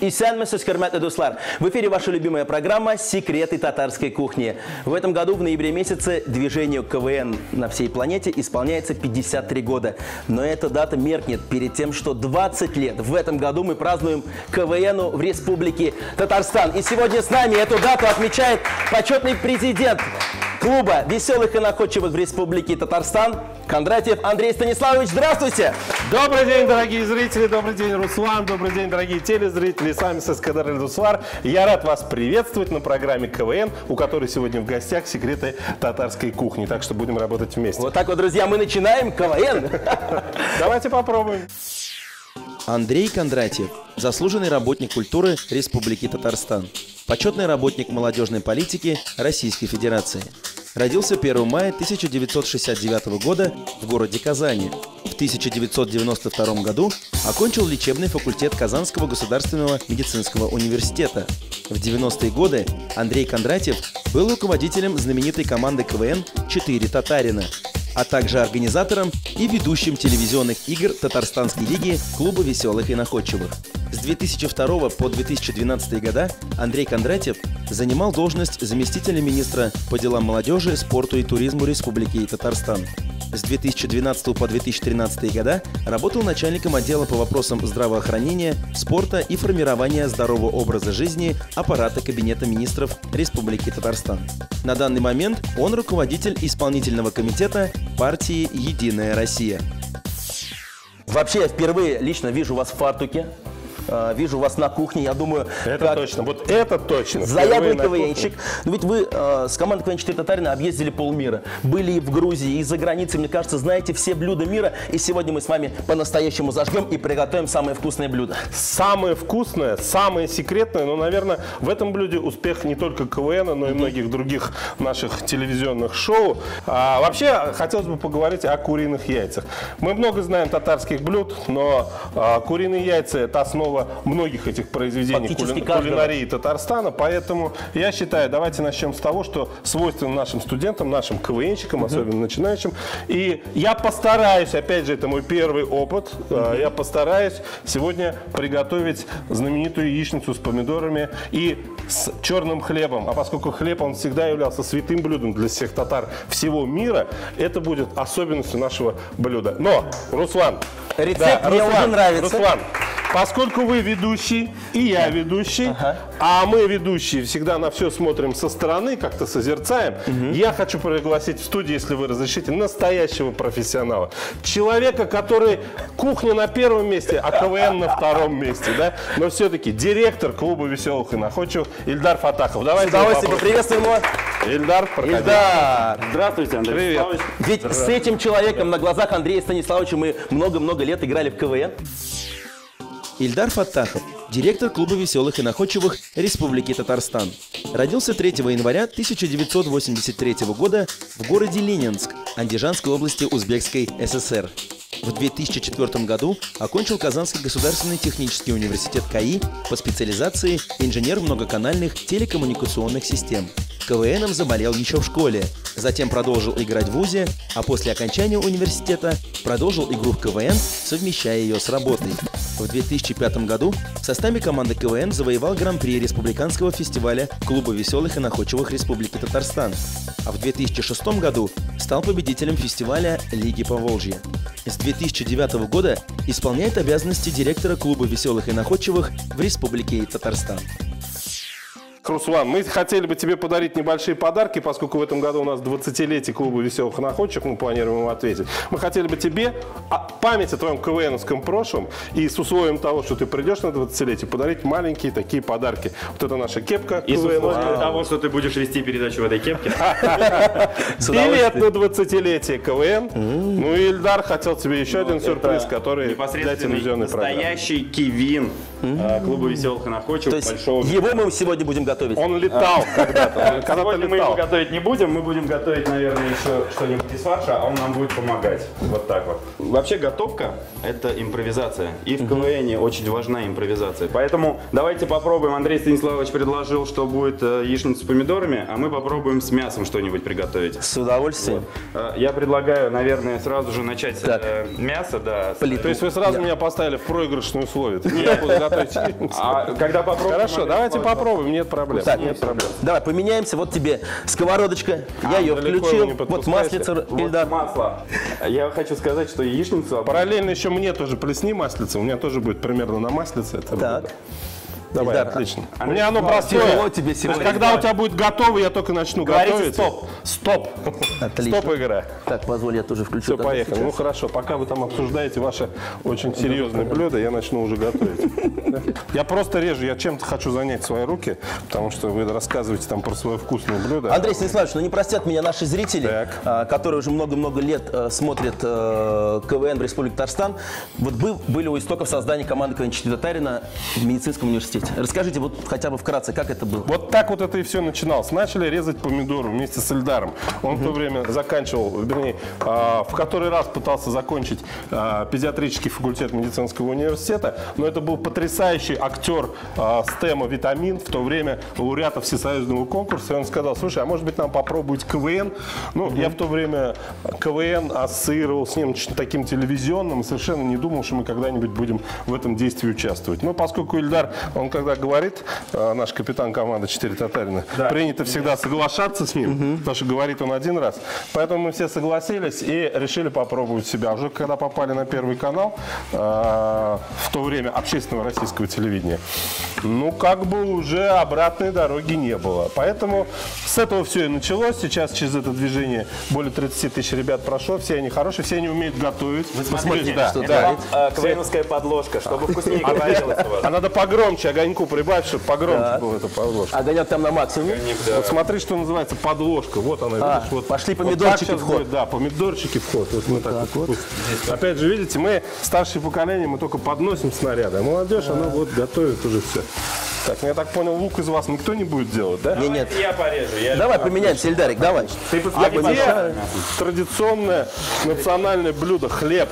Исәнмесез, хөрмәтле дуслар! В эфире ваша любимая программа «Секреты татарской кухни». В этом году, в ноябре месяце, движению КВН на всей планете исполняется 53 года. Но эта дата меркнет перед тем, что 20 лет в этом году мы празднуем КВНу в Республике Татарстан. И сегодня с нами эту дату отмечает почетный президент клуба веселых и находчивых в Республике Татарстан Кондратьев Андрей Станиславович. Здравствуйте! Добрый день, дорогие зрители, добрый день, Руслан, добрый день, дорогие телезрители, с вами Сескадар Эльдусвар. Я рад вас приветствовать на программе КВН, у которой сегодня в гостях секреты татарской кухни, так что будем работать вместе. Вот так вот, друзья, мы начинаем КВН. Давайте попробуем. Андрей Кондратьев – заслуженный работник культуры Республики Татарстан, почетный работник молодежной политики Российской Федерации. Родился 1 мая 1969 года в городе Казани. В 1992 году окончил лечебный факультет Казанского государственного медицинского университета. В 90-е годы Андрей Кондратьев был руководителем знаменитой команды КВН «Четыре татарина», а также организатором и ведущим телевизионных игр Татарстанской лиги клуба веселых и находчивых. С 2002 по 2012 года Андрей Кондратьев занимал должность заместителя министра по делам молодежи, спорту и туризму Республики Татарстан. С 2012 по 2013 года работал начальником отдела по вопросам здравоохранения, спорта и формирования здорового образа жизни аппарата Кабинета министров Республики Татарстан. На данный момент он руководитель исполнительного комитета партии «Единая Россия». Вообще, я впервые лично вижу вас в фартуке. Вижу вас на кухне, я думаю... Это точно, вот это точно. Заядлый КВНщик. Но ведь вы с командой КВН «Четыре татарина» объездили полмира. Были и в Грузии, и за границей, мне кажется, знаете все блюда мира. И сегодня мы с вами по-настоящему зажгем и приготовим самые вкусные блюда. Самое вкусное, самое секретное, но, наверное, в этом блюде успех не только КВН, но и многих других наших телевизионных шоу. Вообще, хотелось бы поговорить о куриных яйцах. Мы много знаем татарских блюд, но куриные яйца – это основа многих этих произведений кулинарии Татарстана, поэтому я считаю, давайте начнем с того, что свойственно нашим студентам, нашим КВНщикам, особенно начинающим. И я постараюсь, опять же, это мой первый опыт, я постараюсь сегодня приготовить знаменитую яичницу с помидорами и с черным хлебом. А поскольку хлеб, он всегда являлся святым блюдом для всех татар всего мира, это будет особенностью нашего блюда. Но, Руслан, рецепт мне уже нравится. Руслан, поскольку вы ведущий, и я ведущий, а мы, ведущие, всегда на все смотрим со стороны, как-то созерцаем, я хочу пригласить в студию, если вы разрешите, настоящего профессионала. Человека, который кухня на первом месте, а КВН на втором месте, да? Но все-таки директор клуба веселых и находчивых Ильдар Фатахов. Давайте с удовольствием поприветствуем его. Ильдар, проходи. Ильдар. Здравствуйте, Андрей Станиславович. Ведь с этим человеком на глазах Андрея Станиславовича мы много-много лет играли в КВН. Ильдар Фаттахов – директор клуба веселых и находчивых Республики Татарстан. Родился 3 января 1983 года в городе Ленинск, Андижанской области Узбекской ССР. В 2004 году окончил Казанский государственный технический университет КАИ по специализации инженер многоканальных телекоммуникационных систем. КВНом заболел еще в школе, затем продолжил играть в вузе, а после окончания университета продолжил игру в КВН, совмещая ее с работой. В 2005 году в составе команды КВН завоевал гран-при республиканского фестиваля клуба веселых и находчивых Республики Татарстан, а в 2006 году стал победителем фестиваля Лиги Поволжья. С 2009 года исполняет обязанности директора клуба веселых и находчивых в Республике Татарстан. Руслан, мы хотели бы тебе подарить небольшие подарки, поскольку в этом году у нас 20-летие клуба веселых и находчивых, мы планируем ему ответить. Мы хотели бы тебе память о твоем КВНовском прошлом и с условием того, что ты придешь на 20-летие, подарить маленькие такие подарки. Вот это наша кепка. И с условием того, что ты будешь вести передачу в этой кепке. Билет на 20-летие КВН. Ну и Ильдар хотел тебе еще один сюрприз, который для телевизионной программы. Настоящий кивин клуба веселых и находчивых. То есть его мы сегодня будем готовить готовить? Он летал когда-то. Сегодня мы его готовить не будем, мы будем готовить, наверное, еще что-нибудь из фарша, а он нам будет помогать. Вот так вот. Вообще готовка – это импровизация. И в КВН очень важна импровизация. Поэтому давайте попробуем. Андрей Станиславович предложил, что будет яичница с помидорами, а мы попробуем с мясом что-нибудь приготовить. С удовольствием. Я предлагаю, наверное, сразу же начать с мяса. Да, То есть вы сразу меня поставили в проигрышные условия. Я буду готовить яичницу. А когда попробуем... Хорошо, давайте попробуем, нет проблем. Так, Нет проблем. давай поменяемся. Вот тебе сковородочка. Я ее далеко включил. его не Вот подпускайте. маслица, Вот Ильдар. масло. Я хочу сказать, что яичницу... Параллельно еще мне тоже плесни маслица. У меня тоже будет примерно на маслице. Это Так. блюдо. Давай, Ильдар, отлично. У меня оно тяжело простое. тебе То есть, сегодня. когда у тебя будет готово, я только начну готовить. стоп. Стоп. Отлично. Стоп, игра. Так, позволь, я тоже включу. Все, поехали. Ну хорошо, пока вы там обсуждаете ваше очень серьезное блюдо, я начну уже готовить. Да? Я просто режу, я чем-то хочу занять свои руки, потому что вы рассказываете там про свое вкусное блюдо. Андрей Станиславович, ну не простят меня наши зрители, которые уже много-много лет смотрят КВН в Республике Татарстан. Вот были у истоков создания команды КВН-4 Татарина в медицинском университете. Расскажите вот хотя бы вкратце, как это было? Вот так вот это и все начиналось. Начали резать помидоры вместе с Ильдаром. Он в то время заканчивал, вернее, в который раз пытался закончить педиатрический факультет медицинского университета, но это был потрясающий актер СТЭМа «Витамин», в то время лауреата всесоюзного конкурса, и он сказал: слушай, а может быть нам попробовать КВН? Ну, я в то время КВН ассоциировал с ним таким телевизионным и совершенно не думал, что мы когда-нибудь будем в этом действии участвовать. Но поскольку Ильдар, он когда говорит, наш капитан команды 4 Татарина, принято всегда соглашаться с ним, потому что говорит он один раз. Поэтому мы все согласились и решили попробовать себя. Уже когда попали на Первый канал, в то время общественного российского телевидения, ну как бы уже обратной дороги не было. Поэтому с этого все и началось. Сейчас через это движение более 30 тысяч ребят прошло. Все они хорошие, все они умеют готовить. Вы Смотрите, да, что это вам КВНовская подложка, чтобы вкуснее говорилось у вас. А надо погромче огоньку прибавить, чтобы погромче была эта подложка. Огонек там на максимуме. Вот смотри, что называется подложка. Вот она, видишь? Вот. Пошли Вот помидорчики так в сейчас ход. будет, да, помидорчики в ход. Вот мы так вот. Опять же, видите, мы, старшее поколение, мы только подносим снаряды. А молодежь, она вот готовит уже все. Так, ну я так понял, лук из вас никто не будет делать, да? Нет. Я порежу. Давай поменяемся, Ильдарик, давай. А где традиционное национальное блюдо? Хлеб.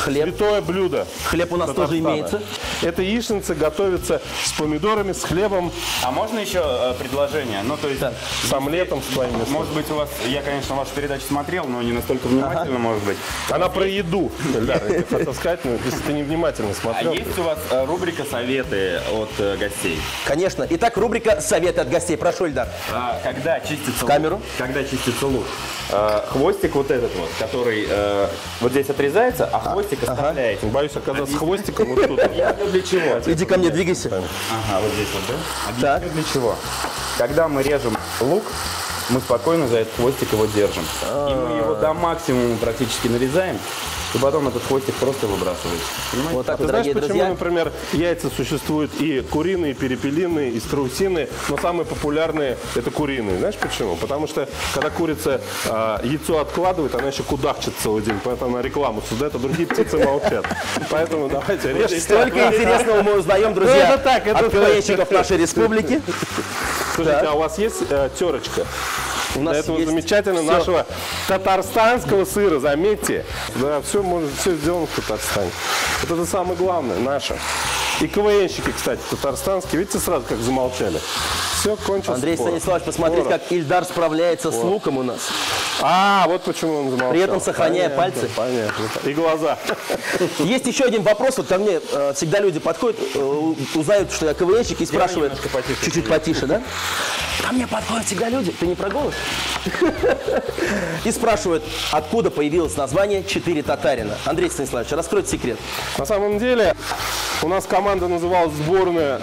Хлеб. Святое блюдо. Хлеб у нас тоже Татарстана. имеется. Эта яичница готовится с помидорами, с хлебом, А можно еще предложение? Ну, то есть, с омлетом, с твоими. может быть, у вас, я, конечно, вашу передачу смотрел, но не настолько внимательно, может быть. Она про еду, Эльдар, я хотел сказать, но если ты невнимательно А смотрел. есть у вас рубрика «Советы от гостей»? Конечно. Итак, рубрика «Советы от гостей». Прошу, Ильдар. Когда чистится камеру. лук, когда чистится лук, хвостик вот этот вот, который вот здесь отрезается, а хвостик оставляете. Боюсь оказаться с хвостиком вот тут. Объясню для чего. Иди ко мне, двигайся. Ага, вот здесь вот, да? Так. Объясню для чего. Когда мы режем лук, мы спокойно за этот хвостик его держим. И мы его до максимума практически нарезаем, и потом этот хвостик просто выбрасываете. Понимаете? Вот так Ты вот, знаешь, дорогие почему, друзья. например, яйца существуют и куриные, и перепелиные, и страусиные, но самые популярные это куриные. Знаешь почему? Потому что когда курица яйцо откладывает, она еще кудахчет целый день, поэтому она рекламу создает, а другие птицы молчат. Поэтому давайте режьте. Столько интересного мы узнаем, друзья, это так, это от КВНщиков нашей республики. Слушайте, Так. а у вас есть терочка? У Для нас этого есть замечательного всё. нашего татарстанского сыра, заметьте. Да, все сделано в Татарстане. Вот это самое главное, наше. И КВНщики, кстати, татарстанские, видите, сразу как замолчали. Все, кончился Андрей спор. Станиславович, посмотрите, Спор. как Ильдар справляется с луком у нас. Вот почему он замолчал. При этом сохраняя Понятно, пальцы. Понятно. И глаза. Есть еще один вопрос. Вот ко мне всегда люди подходят, узнают, что я КВНщик, и спрашивают, немножко потише. чуть-чуть потише, да? Ко мне подходят всегда люди, ты не про голос? И спрашивают, откуда появилось название «4 Татарина». Андрей Станиславович, раскройте секрет. На самом деле, у нас команда называлась сборная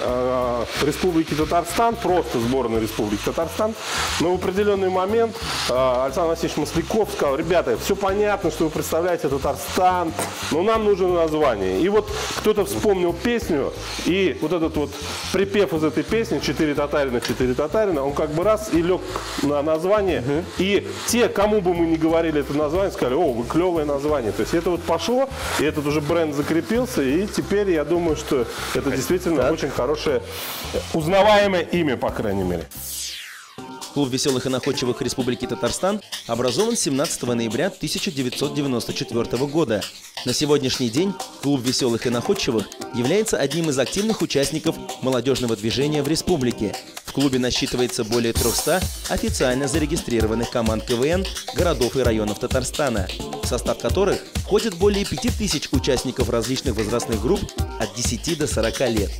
Республики Татарстан, просто сборная Республики Татарстан. Но в определенный момент Александр Васильевич Масляков сказал: ребята, все понятно, что вы представляете Татарстан, но нам нужно название. И вот кто-то вспомнил песню, и вот этот вот припев из этой песни «4 Татарина», он как бы раз и лег на название. И те, кому бы мы ни говорили это название, сказали: о, вы клевое название. То есть это вот пошло, и этот уже бренд закрепился, и теперь, я думаю, думаю, что это действительно очень хорошее, узнаваемое имя, по крайней мере. Клуб веселых и находчивых Республики Татарстан образован 17 ноября 1994 года. На сегодняшний день Клуб веселых и находчивых является одним из активных участников молодежного движения в республике. В клубе насчитывается более 300 официально зарегистрированных команд КВН городов и районов Татарстана, в состав которых входит более 5000 участников различных возрастных групп от 10 до 40 лет.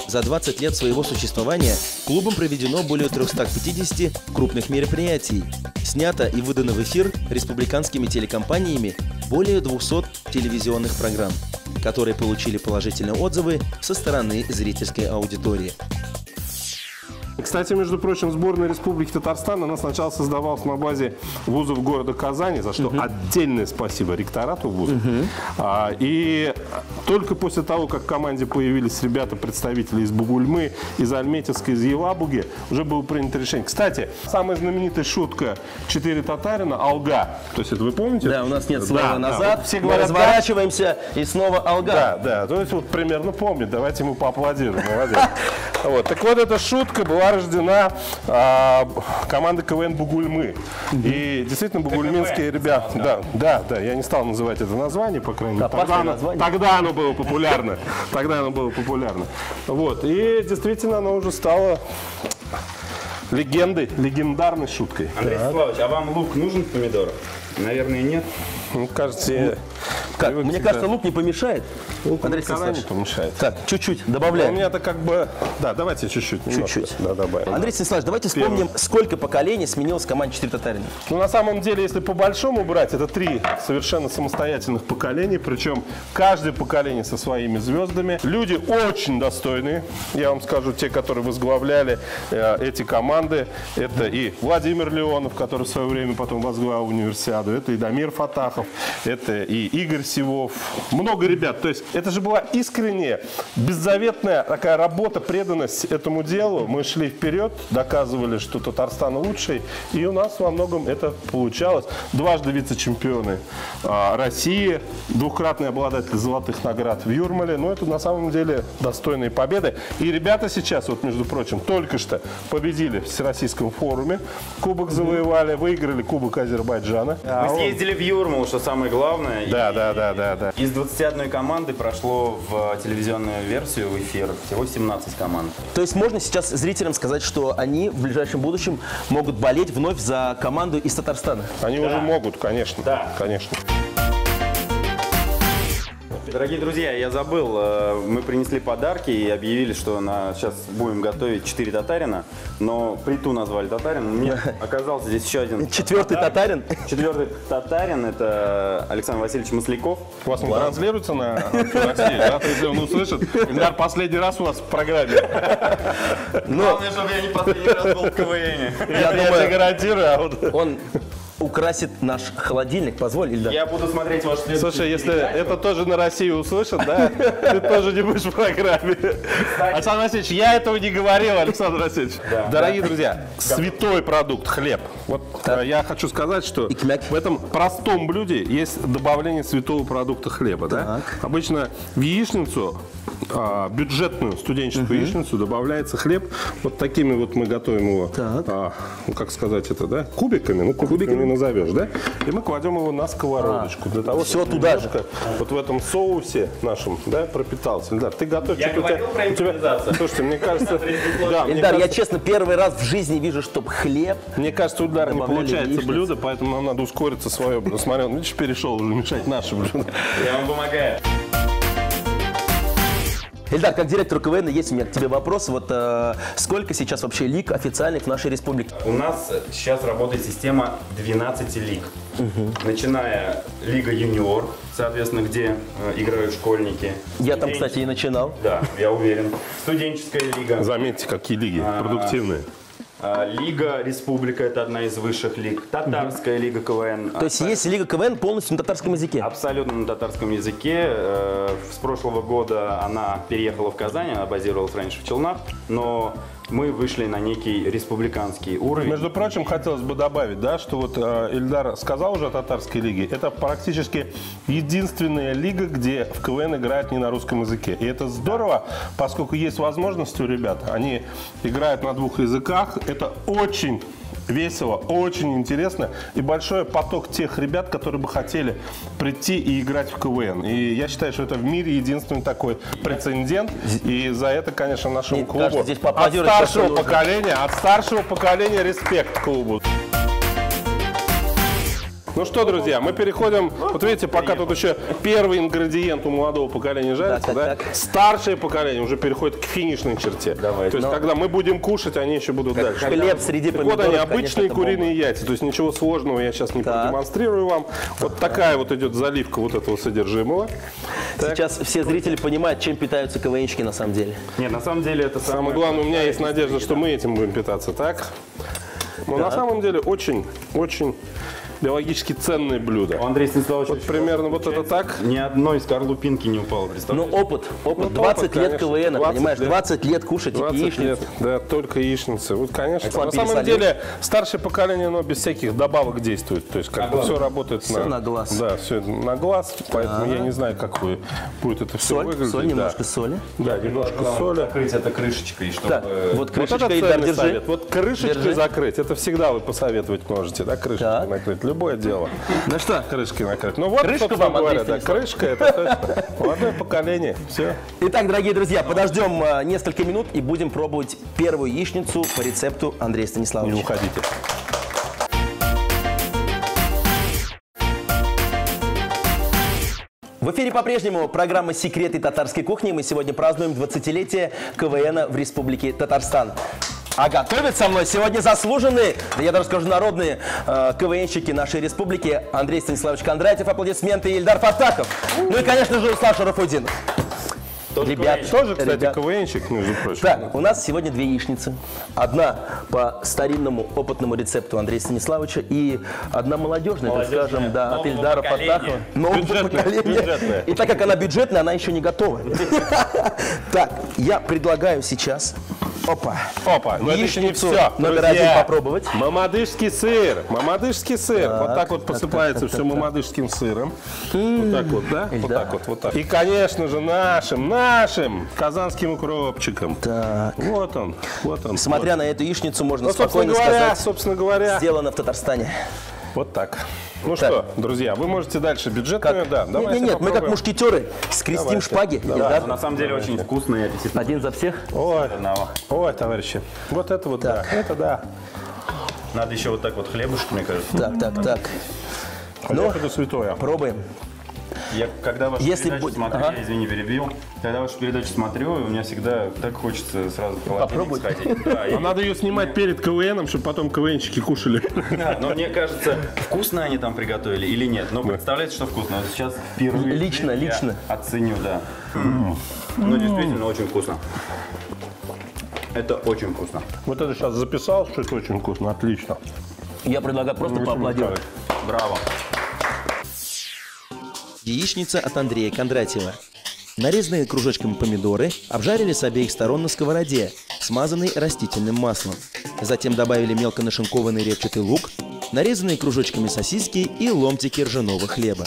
За 20 лет своего существования клубом проведено более 350 крупных мероприятий. Снято и выдано в эфир республиканскими телекомпаниями более 200 телевизионных программ, которые получили положительные отзывы со стороны зрительской аудитории. Кстати, между прочим, сборная Республики Татарстан, она сначала создавалась на базе вузов города Казани, за что отдельное спасибо ректорату вуза. И только после того, как в команде появились ребята, представители из Бугульмы, из Альметьевска, из Елабуги, уже было принято решение. Кстати, самая знаменитая шутка «Четыре татарина» – «Алга». То есть это вы помните? Да, у нас нет слова назад, да. Вот все говорят, разворачиваемся и снова «Алга». Да, да, то есть вот примерно помнит, давайте ему поаплодируем, молодец. Вот. Так вот, эта шутка была рождена командой КВН Бугульмы. И действительно, бугульминские ребята... Да, я не стал называть это название, по крайней мере. Тогда оно было популярно. Вот. И действительно, оно уже стало легендарной шуткой. Андрей Вячеславович, а вам лук нужен в помидорах? Наверное, нет. Мне кажется, мне кажется, лук не помешает. Андрей Вячеславович, не помешает. Так, чуть-чуть добавляем. У меня-то как бы... Да, давайте чуть-чуть. Да, добавим. Андрей Станиславович, давайте вспомним, сколько поколений сменилось в команде «Четыре татарина». Ну, на самом деле, если по-большому брать, это 3 совершенно самостоятельных поколения. Причем каждое поколение со своими звездами. Люди очень достойные. Я вам скажу, те, которые возглавляли эти команды. Это и Владимир Леонов, который в свое время потом возглавил универсиаду. Это и Дамир Фатахов. Это и Игорь Сивов. Много ребят. То есть это же была искренняя, беззаветная такая работа, преданность этому делу. Мы шли вперед, доказывали, что Татарстан лучший. И у нас во многом это получалось. Дважды вице-чемпионы России, 2-кратный обладатель золотых наград в Юрмале. Но это на самом деле достойные победы. И ребята сейчас, вот между прочим, только что победили в Всероссийском форуме. Кубок завоевали, выиграли Кубок Азербайджана. Мы съездили в Юрмалу, что самое главное. Да. Из 21 команды прошло в телевизионную версию, в эфир, всего 17 команд. То есть можно сейчас зрителям сказать, что они в ближайшем будущем могут болеть вновь за команду из Татарстана? Они уже могут, конечно. Да. Конечно. Дорогие друзья, я забыл, мы принесли подарки и объявили, что сейчас будем готовить 4 татарина, но плиту назвали татарин. Мне оказался здесь еще один. Четвертый татарин? Четвертый татарин – это Александр Васильевич Масляков. У вас он транслируется на Россию, да? Если он услышит, Ильдар, последний раз у вас в программе. Главное, чтобы я не последний раз был в КВН. Я думаю, гарантирую, а вот... Он украсит наш холодильник, позволь, Ильдар. Я буду смотреть ваш следующий. Слушай, если это тоже на Россию услышат, да, ты тоже не будешь в программе. Александр Васильевич, я этого не говорил, Александр Васильевич. Дорогие друзья, святой продукт, хлеб. Вот я хочу сказать, что в этом простом блюде есть добавление святого продукта хлеба. Да? Обычно в яичницу, бюджетную студенческую яичницу, добавляется хлеб. Вот такими вот мы готовим его, ну как сказать это, да, кубиками, ну кубиками назовешь, да? И мы кладем его на сковородочку. Для того, все туда же. Вот в этом соусе нашем, да, пропитался. Ильдар, ты готовишь. Я говорил про импровизацию. Слушайте, мне кажется... Ильдар, я честно первый раз в жизни вижу, чтобы хлеб... Мне кажется, у Ильдара не получается блюдо, поэтому нам надо ускориться свое блюдо. Смотри, он, видишь, перешел уже мешать наше блюдо. Я вам помогаю. Ильдар, как директор КВН, есть у меня к тебе вопрос. Вот сколько сейчас вообще лиг официальных в нашей республике? У нас сейчас работает система 12 лиг. Начиная Лига Юниор, соответственно, где играют школьники. Я там, кстати, и начинал. Да, я уверен. Студенческая лига. Заметьте, какие лиги продуктивные. Лига Республика – это одна из высших лиг. Татарская лига КВН. То есть есть лига КВН полностью на татарском языке? Абсолютно на татарском языке. С прошлого года она переехала в Казань, она базировалась раньше в Челнах, но мы вышли на некий республиканский уровень. Между прочим, хотелось бы добавить, да, что вот Ильдар сказал уже о татарской лиге. Это практически единственная лига, где в КВН играют не на русском языке. И это здорово, поскольку есть возможность у ребят. Они играют на 2 языках. Это очень весело, очень интересно. И большой поток тех ребят, которые бы хотели прийти и играть в КВН. И я считаю, что это в мире единственный такой прецедент. И за это, конечно, нашему клубу кажется, здесь от старшего поколения респект клубу. Ну что, друзья, мы переходим, вот видите, пока тут еще первый ингредиент у молодого поколения жарится, да? Старшее поколение уже переходит к финишной черте. То есть, когда мы будем кушать, они еще будут дальше. Хлеб среди помидоров, вот они, обычные конечно, куриные яйца, то есть ничего сложного я сейчас не продемонстрирую вам. Вот такая вот идет заливка вот этого содержимого. Сейчас все зрители понимают, чем питаются КВНщики на самом деле. Нет, на самом деле это самое главное, у меня есть надежда, что мы этим будем питаться, так? Но на самом деле очень биологически ценное блюдо. Андрей Станиславович, вот примерно вот это так. Ни одной скорлупинки не упало, Ну, представляете? опыт. 20 лет КВН, понимаешь, 20 лет кушать 20 яичницу. лет, да, только яичницы. Вот, конечно. Слава На самом пересолил. деле, старшее поколение, оно без всяких добавок действует. То есть, как бы все работает Всё на глаз. Да, все на глаз. Поэтому я не знаю, как будет это все выглядеть. Соль, немножко соли. Да, немножко соли. Закрыть это крышечкой, чтобы... Так, вот Вот крышечка, это Ильдар, ценный держи. совет. Вот крышечкой Держи. закрыть. Это всегда вы посоветовать можете, да, крышечкой Так. накрыть. Любое дело. Ну что, Крышкой накрыть. Ну вот, Крышка собственно вам, Андрей говоря, да, Станиславович. крышка, это точно. Молодое поколение. Все. итак, дорогие друзья, подождем несколько минут и будем пробовать первую яичницу по рецепту Андрея Не Станиславовича. уходите. В эфире по-прежнему программа «Секреты татарской кухни». Мы сегодня празднуем 20-летие КВН в Республике Татарстан. А готовят со мной сегодня заслуженные, да я даже скажу народные КВНщики нашей республики. Андрей Станиславович Кондратьев, аплодисменты, и Ильдар Фаттахов. Ну и, конечно же, Руслан Шарафутдинов. Ребят, Тоже, кстати, ребят. КВНщик, между прочим. Так, у нас сегодня 2 яичницы. Одна по старинному опытному рецепту Андрея Станиславовича и одна молодежная, так скажем, да, от Ильдара Фаттахова. Нового поколения. Бюджетная. И так как она бюджетная, она еще не готова. Так, я предлагаю сейчас... Опа, ну это еще не яичницу все. номер Друзья, 1 попробовать. Мамадышский сыр. Мамадышский сыр. Вот так вот посыпается все мамадышским сыром. Вот так вот, да? Вот так вот, вот так. И, конечно же, нашим казанским укропчиком. Так. Вот он, вот он. Смотря на эту яичницу, можно Ну, спокойно сказать, собственно говоря, сделано в Татарстане. вот так. Ну Так. что, друзья, вы можете дальше бюджетную, да. Давайте Нет, мы как попробуем. мушкетеры скрестим Давайте. шпаги. Давай. Ильдар. На самом деле очень вкусно и аппетитно. Один за всех. Ой, товарищи, вот это вот, да, это да. Надо еще вот так вот хлебушек, мне кажется. Так. Хлеб это святое. Пробуем. Я когда вашу Если передачу будет- смотрю, ага. я, извини, перебил, когда вашу передачу смотрю, у меня всегда так хочется сразу в холодильник Попробуй. сходить. Да, Но надо ее снимать перед КВНом, чтобы потом КВНчики кушали. но мне кажется, вкусно они там приготовили или нет. Но представляете, что вкусно? Вот сейчас впервые Лично. я оценю, да. Ну, действительно, очень вкусно. Это очень вкусно. Вот это сейчас записал, что это очень вкусно, отлично. Я предлагаю просто поаплодировать. Браво. Яичница от Андрея Кондратьева. Нарезанные кружочками помидоры обжарили с обеих сторон на сковороде, смазанной растительным маслом. Затем добавили мелко нашинкованный репчатый лук, нарезанные кружочками сосиски и ломтики ржаного хлеба.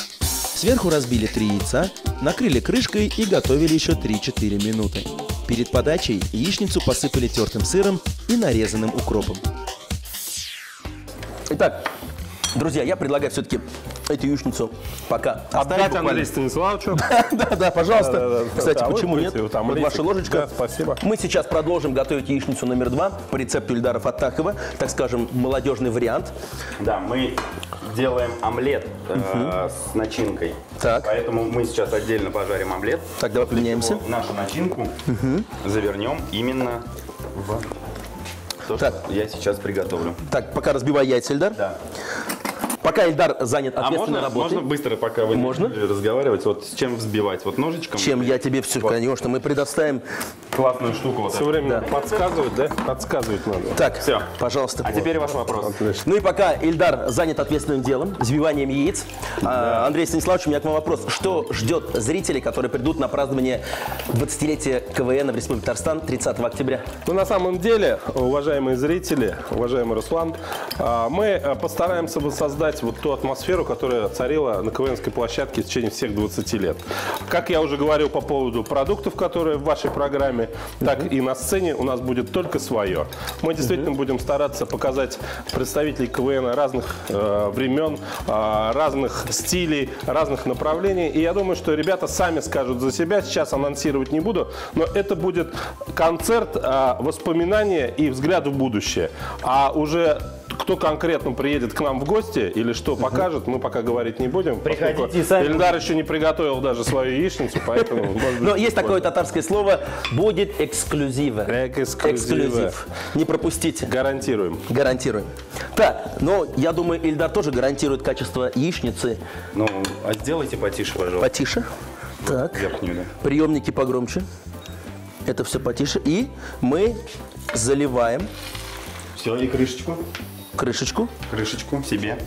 Сверху разбили 3 яйца, накрыли крышкой и готовили еще 3-4 минуты. Перед подачей яичницу посыпали тертым сыром и нарезанным укропом. Итак, друзья, я предлагаю все-таки эту яичницу пока оставить Отдать буквально. Андрею Станиславовичу. Да, пожалуйста. Да. Кстати, А вы почему будете нет? вот там Вот рисик. ваша ложечка. Да, спасибо. Мы сейчас продолжим готовить яичницу номер 2 по рецепту Ильдара Фаттахова, так скажем, молодежный вариант. Да, мы делаем омлет с начинкой. Так. Поэтому мы сейчас отдельно пожарим омлет. Так, давай поменяемся. Нашу начинку завернем именно в то, что Так. я сейчас приготовлю. Так, пока разбивай яйца, Ильдар. Да. Пока Ильдар занят А ответственной работой. можно быстро, пока вы Можно? разговаривать, вот с чем взбивать? Вот ножичком? Чем я тебе все, конечно, мы предоставим. Классную штуку. Вот Все эту. время подсказывать, да? Подсказывать надо. Так, Всё. пожалуйста. А теперь ваш вопрос. Отлично. Ну и пока Ильдар занят ответственным делом, взбиванием яиц, Андрей Станиславович, у меня к вам вопрос. Что ждет зрителей, которые придут на празднование 20-летия КВН в Республике Татарстан 30 октября? Ну, на самом деле, уважаемые зрители, уважаемый Руслан, мы постараемся воссоздать вот ту атмосферу, которая царила на КВНской площадке в течение всех 20 лет. Как я уже говорил по поводу продуктов, которые в вашей программе, так и на сцене у нас будет только свое. Мы действительно будем стараться показать представителей КВН разных времен, разных стилей, разных направлений. И я думаю, что ребята сами скажут за себя. Сейчас анонсировать не буду, но это будет концерт воспоминания и взгляд в будущее. А уже кто конкретно приедет к нам в гости или что покажет, мы пока говорить не будем. Приходите сами. Ильдар еще не приготовил даже свою яичницу, поэтому... может быть, Но есть такое татарское слово «будет эксклюзива». Эксклюзив. Не пропустите. Гарантируем. Гарантируем. Так, но я думаю, Ильдар тоже гарантирует качество яичницы. Ну, а сделайте потише, пожалуйста. Потише. Так. Верхнюю, да. Приемники погромче. Это все потише. И мы заливаем Все, и крышечку. крышечку. Крышечку себе.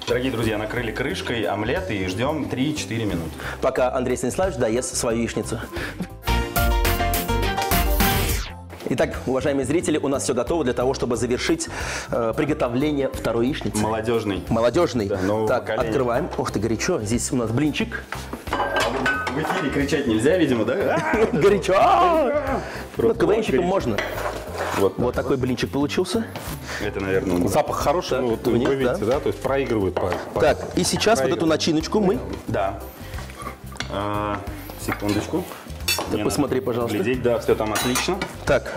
Дорогие друзья, накрыли крышкой омлет и ждем 3-4 минуты. Пока Андрей Станиславович доест свою яичницу. Итак, уважаемые зрители, у нас все готово для того, чтобы завершить приготовление второй яичницы. Молодежный. Молодежный. Да, нового так, поколения. открываем. Ох ты, горячо. Здесь у нас блинчик. В эфире кричать нельзя, видимо, да? Горячо. Ну, КВНщикам можно. Вот. Вот такой блинчик получился. Это, наверное, Запах хороший, ну, вот вниз, вы видите, да? То есть проигрывает. Так, и сейчас вот эту начиночку мы... да. Секундочку. Мне посмотри, надо пожалуйста. глядеть. Да, все там отлично. Так,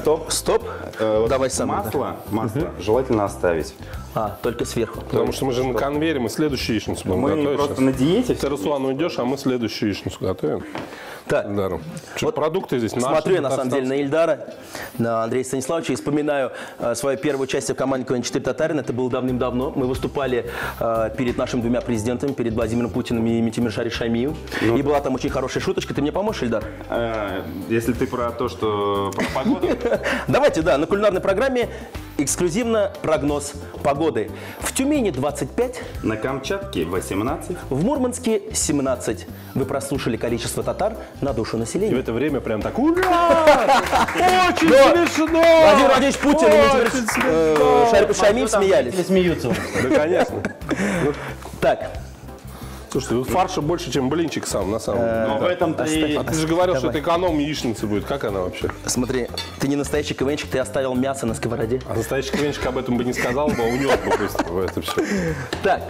Стоп. стоп. Вот Давай сам. Масло желательно оставить. Только сверху. Потому что мы же на конвейере, мы следующую яичницу будем Мы готовить. просто сейчас. на диете. Ты, Руслан, уйдешь, а мы следующую яичницу готовим. Так, Даром. Что, Вот продукты здесь наши. смотрю я на самом деле татарстанские. на Ильдара, на Андрея Станиславовича и вспоминаю свое первое участие в команде КВН-4 Татарин. Это было давным-давно. Мы выступали перед нашими двумя президентами, перед Владимиром Путиным и Митимир Шаймиевым. И была там очень хорошая шуточка. Ты мне поможешь, Ильдар? Если ты про то, что про погоду. Давайте, да, на кулинарной программе эксклюзивно прогноз погоды. В Тюмени 25, На Камчатке 18. в Мурманске 17. Вы прослушали количество татар на душу И в населения. это время прям так, ура! Очень смешно! Владимир Владимирович Путин и Очень Митимир Шаймиев смеялись. Смеются. Да, конечно. Так, Слушайте, тут фарша больше, чем блинчик сам, на самом деле. Но в этом-то и... А ты же говорил, что это эконом яичницы будет. Как она вообще? смотри, ты не настоящий КВНщик, ты оставил мясо на сковороде. А настоящий КВНщик об этом бы не сказал, бы унес бы быстро в это все. Так,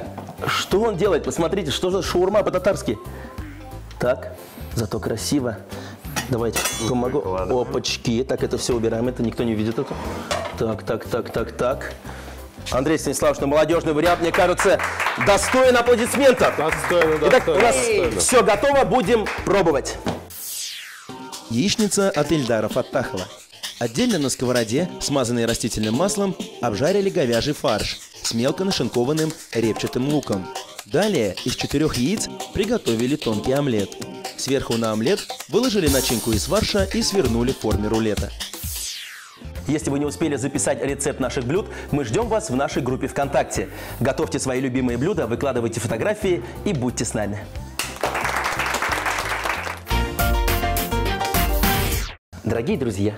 что он делает? Посмотрите, что за шаурма по-татарски. Так, зато красиво. Давайте, помогу. Опачки. Так, это все убираем, это никто не видит это. Так. Андрей Станиславович, на молодежный вариант, мне кажется, достоин аплодисментов. Достойно, Итак, у нас достойно. все готово, будем пробовать. Яичница от Ильдара Фаттахова. Отдельно на сковороде, смазанной растительным маслом, обжарили говяжий фарш с мелко нашинкованным репчатым луком. Далее из 4 яиц приготовили тонкий омлет. Сверху на омлет выложили начинку из фарша и свернули в форме рулета. Если вы не успели записать рецепт наших блюд, мы ждем вас в нашей группе ВКонтакте. Готовьте свои любимые блюда, выкладывайте фотографии и будьте с нами. Дорогие друзья,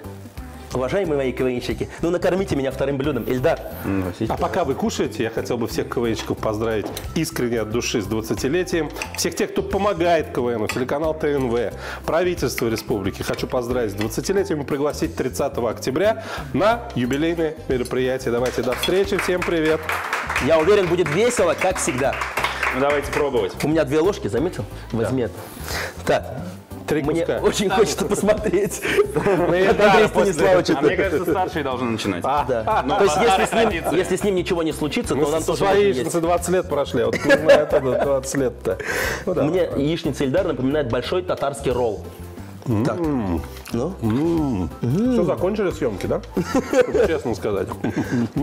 уважаемые мои КВНщики, ну накормите меня вторым блюдом. Ильдар, А пока вы кушаете, я хотел бы всех КВНщиков поздравить искренне от души с 20-летием. Всех тех, кто помогает КВНу, телеканал ТНВ, правительство республики. Хочу поздравить с 20-летием и пригласить 30 октября на юбилейное мероприятие. Давайте до встречи, всем привет! я уверен, будет весело, как всегда. Ну, давайте пробовать. У меня 2 ложки, заметил? Возьми это. Так, 3 мне куска. очень хочется посмотреть. Ильдара Андрей после Станиславович. А мне кажется, старший должен начинать. Да. Ну, То есть, традиция. если с ним ничего не случится, то Мы нам со тоже своей можно есть. яичницы 20 лет прошли, а вот кто знает, это 20 лет-то. Ну, да. Мне яичница Ильдар напоминает большой татарский ролл. Так, ну, Все, закончили съемки, да? Чтобы честно сказать.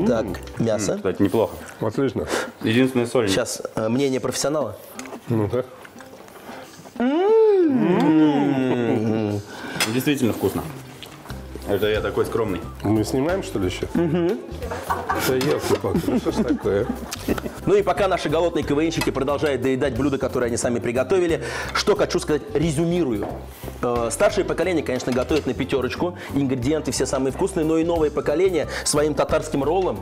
так, мясо. Кстати, неплохо. Отлично. Единственная соль. Сейчас мнение профессионала. Ну-ка. Действительно вкусно. Это я такой скромный. Мы снимаем, что ли, еще? Да елки-палки, ну что ж такое? Ну и пока наши голодные КВНщики продолжают доедать блюда, которые они сами приготовили, что хочу сказать, резюмирую. Старшее поколение, конечно, готовит на 5, ингредиенты все самые вкусные, но и новое поколение своим татарским роллом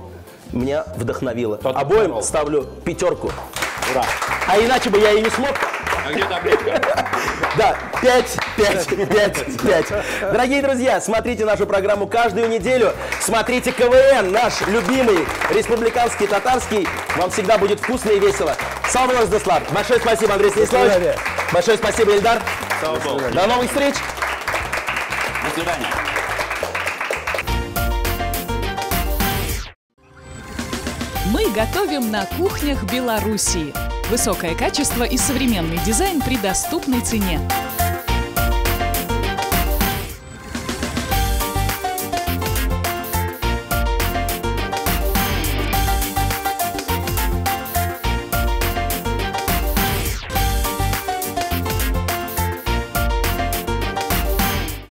меня вдохновило. Обоим ставлю 5. Ура! А иначе бы я и не смог. А где таблетка? Да, 5. Дорогие друзья, смотрите нашу программу каждую неделю. Смотрите КВН, наш любимый, республиканский, татарский. Вам всегда будет вкусно и весело. Салам Владислав. Большое спасибо, Андрей Станиславович. Большое спасибо, Ильдар. Слава Богу. До новых встреч. До свидания. Мы готовим на кухнях Белоруссии. Высокое качество и современный дизайн при доступной цене.